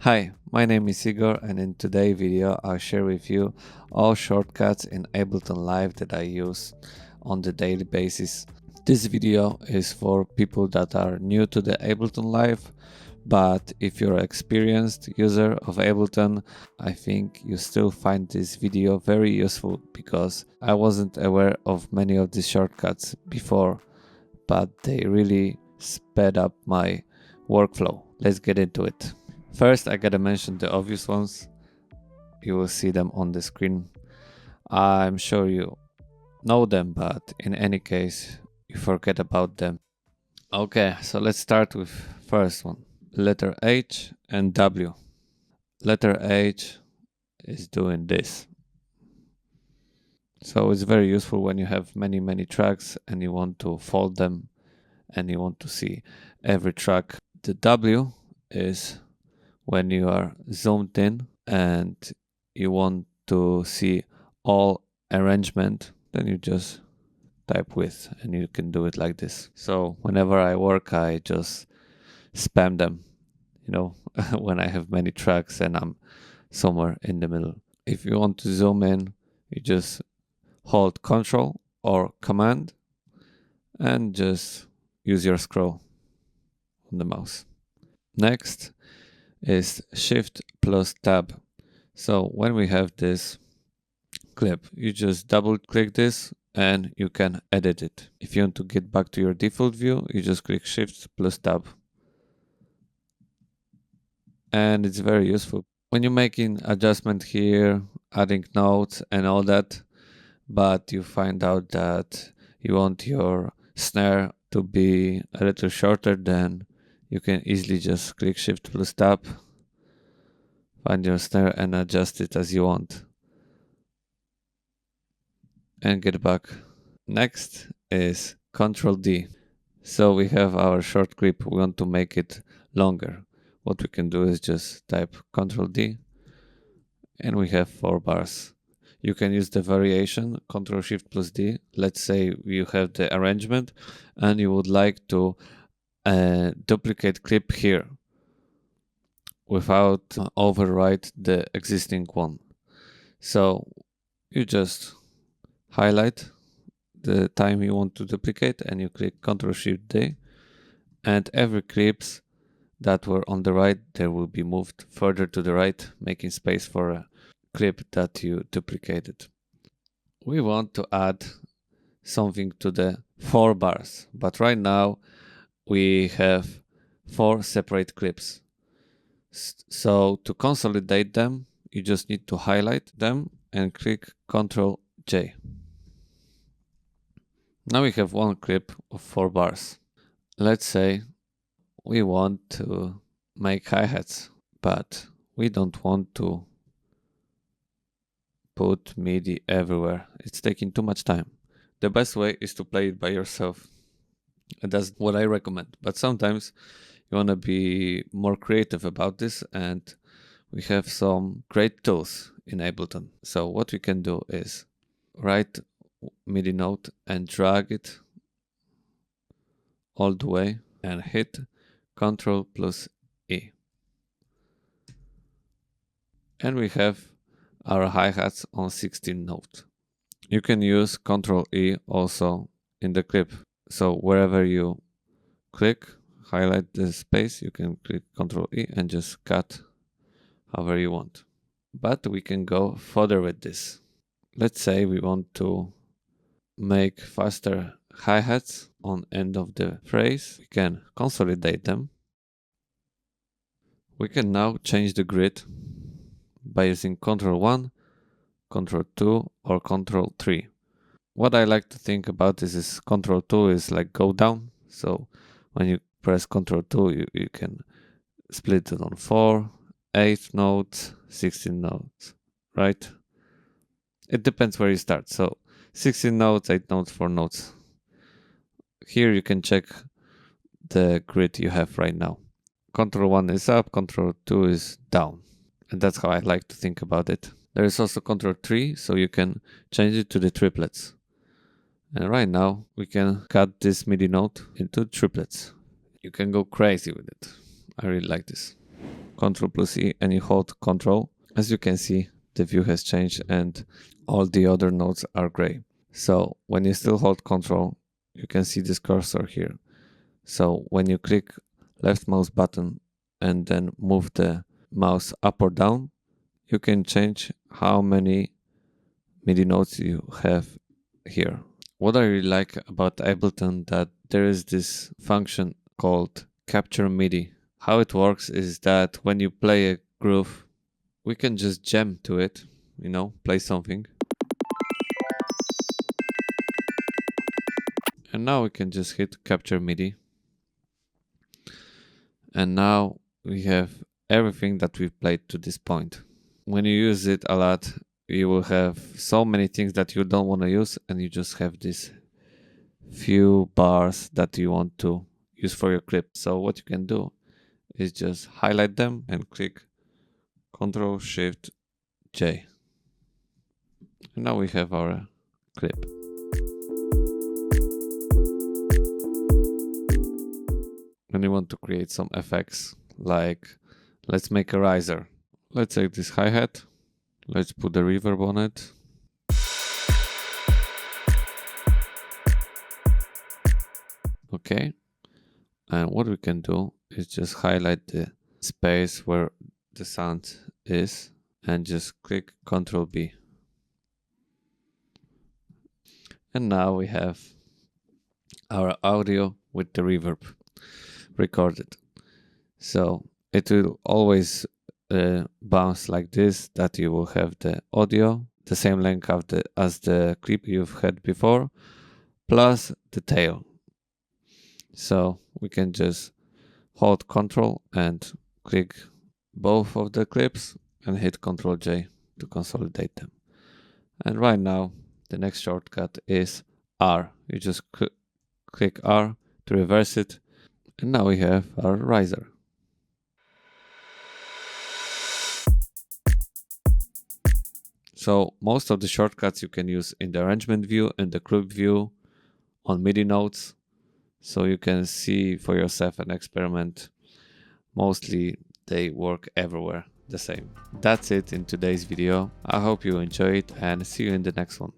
Hi, my name is Igor, and in today's video I'll share with you all shortcuts in Ableton Live that I use on the daily basis. This video is for people that are new to the Ableton Live, but if you're an experienced user of Ableton, I think you still find this video very useful because I wasn't aware of many of these shortcuts before, but they really sped up my workflow. Let's get into it. First, I gotta mention the obvious ones. You will see them on the screen. I'm sure you know them, but in any case, you forget about them. Okay, so let's start with first one. Letter H and W. Letter H is doing this. So it's very useful when you have many tracks and you want to fold them and you want to see every track. The W is when you are zoomed in and you want to see all arrangement, then you just type with and you can do it like this. So whenever I work, I just spam them, when I have many tracks and I'm somewhere in the middle. If you want to zoom in, you just hold Control or Command and just use your scroll on the mouse. Next is Shift plus Tab. So when we have this clip, you just double click this and you can edit it. If you want to get back to your default view, you just click Shift plus Tab. And it's very useful when you're making adjustment here, adding notes and all that, but you find out that you want your snare to be a little shorter, then you can easily just click Shift plus Tab, find your snare and adjust it as you want. And get back. Next is Control D. So we have our short clip, we want to make it longer. What we can do is just type Control D and we have 4 bars. You can use the variation Control Shift plus D. Let's say you have the arrangement and you would like to duplicate clip here without overwrite the existing one. So you just highlight the time you want to duplicate and you click Ctrl Shift D, and every clips that were on the right, they will be moved further to the right, making space for a clip that you duplicated. We want to add something to the 4 bars, but right now we have 4 separate clips. So to consolidate them, you just need to highlight them and click Ctrl J. Now we have one clip of 4 bars. Let's say we want to make hi-hats, but we don't want to put MIDI everywhere. It's taking too much time. The best way is to play it by yourself. That's what I recommend. But sometimes you want to be more creative about this, and we have some great tools in Ableton. So what we can do is write MIDI note and drag it all the way and hit Ctrl plus E. And we have our hi-hats on 16 note. You can use Ctrl E also in the clip. So wherever you click, highlight the space, you can click Ctrl E and just cut however you want. But we can go further with this. Let's say we want to make faster hi-hats on end of the phrase. We can consolidate them. We can now change the grid by using Ctrl 1, Ctrl 2 or Ctrl 3. What I like to think about this is Ctrl 2 is like go down. So when you press Ctrl 2, you can split it on 4, 8 notes, 16 notes, right? It depends where you start. So 16 notes, 8 notes, 4 notes. Here you can check the grid you have right now. Ctrl 1 is up, Ctrl 2 is down. And that's how I like to think about it. There is also Ctrl 3, so you can change it to the triplets. And right now we can cut this MIDI note into triplets. You can go crazy with it. I really like this. Ctrl+E and you hold Ctrl. As you can see, the view has changed and all the other nodes are gray. So when you still hold Ctrl, you can see this cursor here. So when you click left mouse button and then move the mouse up or down, you can change how many MIDI notes you have here. What I really like about Ableton that there is this function called Capture MIDI. How it works is that when you play a groove, we can just jam to it, play something. And now we can just hit Capture MIDI. And now we have everything that we've played to this point. When you use it a lot, you will have so many things that you don't want to use, and you just have these few bars that you want to use for your clip. So what you can do is just highlight them and click Ctrl-Shift-J. And now we have our clip. When you want to create some effects, like let's make a riser. Let's take this hi-hat. Let's put the reverb on it. Okay. And what we can do is just highlight the space where the sound is and just click Ctrl-B. And now we have our audio with the reverb recorded. So it will always bounce like this, that you will have the audio, the same length as the clip you've had before, plus the tail. So we can just hold Ctrl and click both of the clips and hit Ctrl-J to consolidate them. And right now, the next shortcut is R. You just click R to reverse it. And now we have our riser. So most of the shortcuts you can use in the arrangement view and the clip view on MIDI notes. So you can see for yourself and experiment. Mostly they work everywhere the same. That's it in today's video. I hope you enjoy it and see you in the next one.